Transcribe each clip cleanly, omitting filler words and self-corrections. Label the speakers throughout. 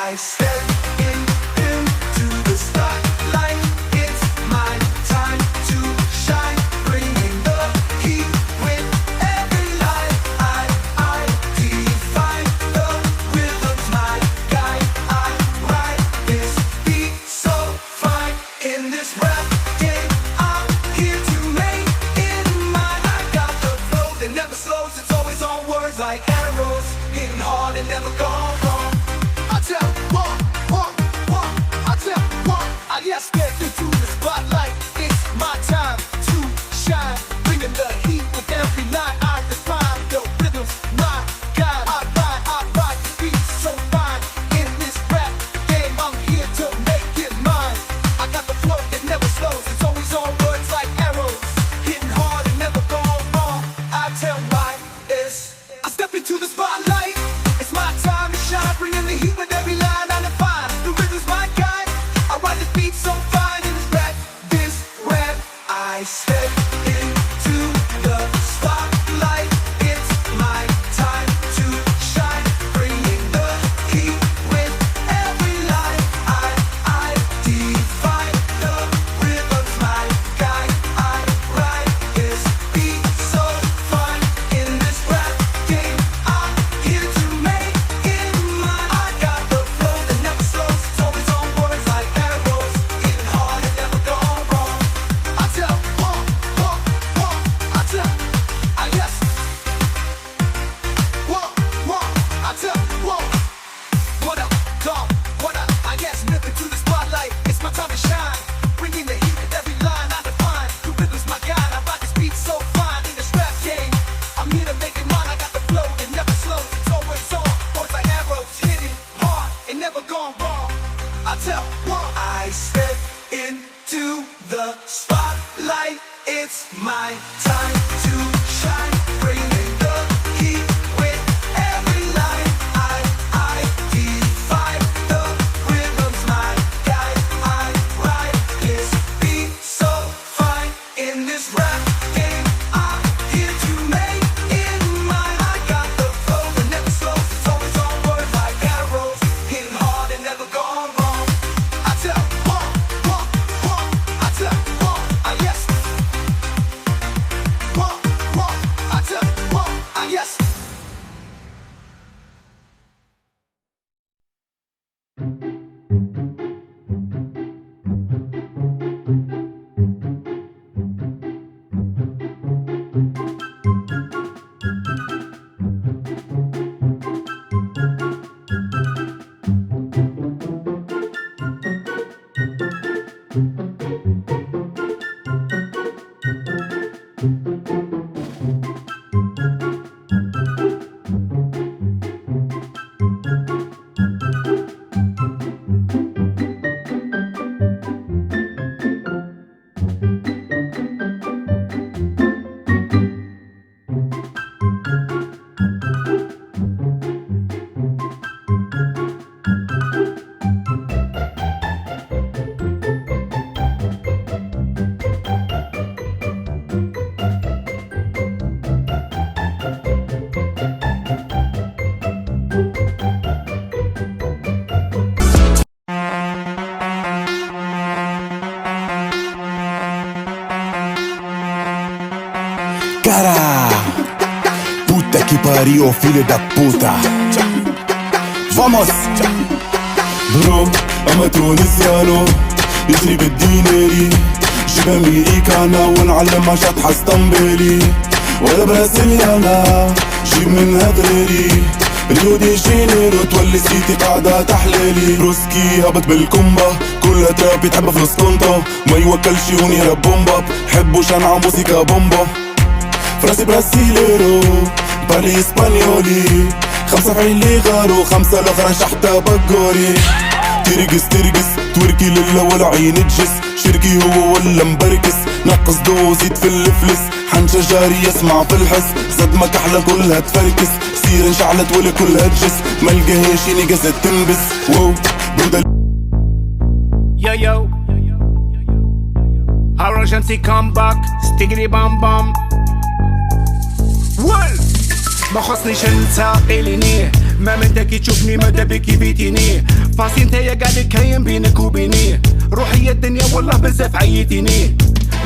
Speaker 1: I step into the spotlight. It's my time to shine, bringing the heat with every line. I define the rhythms, my guide. I write this beat so fine. In this rap game, I'm here to make it mine. I got the flow that never slows, it's always on words like arrows, hitting hard and never gone wrong. I tell walk, I tell walk. I just step into the spotlight. It's my time to shine, bringing the heat with every line. I define the rhythms, my guide. I ride the beat so fine. In this rap game, I'm here to make it mine. I got the flow that never slows, it's always on words like arrows, hitting hard and never gone wrong. I tell why it's I step into the spotlight. It's my time to shine, bringing the heat with every line. I define the rhythm's my guide. I ride this beat so fine. In this rap, I step into the spotlight. It's my time to shine, bringing the heat with every line. I define the rhythm's my guide. I ride this beat so fine. In this rap game, I'm here to make it mine. I got the flow that never slows, it's always on words like arrows, hitting hard and never gone wrong. I tell walk, I tell yes. Walk, I tell walk. What up, dog? What up? I guess nothing to the spotlight. It's my time to shine, bringing the heat with every line. I define the rhythm's my guide. I ride this beat so fine. In this rap game, I'm here to make it mine. I got the flow that never slows, it's always on words like arrows, hitting hard and never gone wrong. I tell walk. I step into the spotlight. It's my time to shine, bringing the heat with every line. I define the rhythms, my guide. I ride this beat so fine. In this rap game, I'm here to make it mine. I got the flow that never slows, it's always on words like arrows, hitting hard and never gone wrong. I tell walk, I tell walk, yes. Walk, I tell walk, yes.
Speaker 2: Cara, puta que pariu, filho da puta. Vamos! برو اما تونسيانو يجري بالديناري، جيب امريكانا ونعلمها شطحة اسطنبولي، ولا برازيليانا جيب منها غريري، ريو دي جينيرو تولي سيتي قاعدة تحليلي. روسكي هبط بالكومبا كلها تراب تحب فلوس كونطا، ما يوكلش ونيرا بومبا، حبوش انا موسيقى بومبا. فراسي برازيليرو بالي اسبانيولي، 5 في عين لي غارو 5 الاخرى شحتة بقوري. ترقص توركي للأول عين تجس، شركي هو ولا مبركس، نقص دوزيت في الفلس، حنشة جاري يسمع في الحس، صدمك احلى كلها تفركس، سير انشعلت ولا كلها تجس، ملقاهاش نقزت تنبس. واو بودا
Speaker 3: Yo Orange MC come back stiggity bam bam. ما خصنيش انت قيليني ما انت كي تشوفني ماذا بك بيتيني فاسي انت يا قاعد كاين بينك وبيني روحي الدنيا والله بزاف عيتيني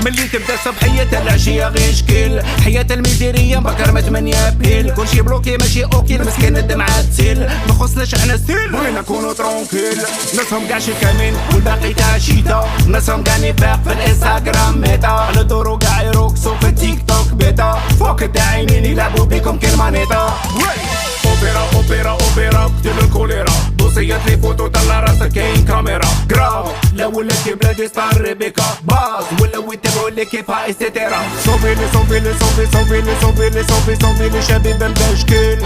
Speaker 3: ملي تبدا صبحية العشية غير شكل حياة الميزيرية بكر ما 8 ابريل كلشي بلوكي ماشي اوكي المسكين الدمعة تسيل ما خصناش احنا ستيل بغينا نكونو ترونكيل ناسهم كاع شكامين والباقي تاع شيتا ناسهم كاع نفاق في الانستغرام ميتا على دورو كاع يروكسو في التيك توك بيتا فوق الداعمين يلعبوا بيكم كالمانيتا اوبرا اوبرا اوبرا قتل الكوليرا دوسيات لي فوتو طلع راسك كاين كاميرا جراف لا ولا كي بلادي ستار ريبيكا باز ولا ويتبعوا لي كيفها استيرا صوفيلي صوفيلي صوفي صوفيلي صوفيلي صوفي صوفيلي شباب بمشكل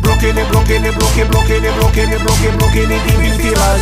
Speaker 3: بلوكيلي بلوكيلي بلوكي بلوكيلي بلوكيلي بلوكي بلوكيلي دي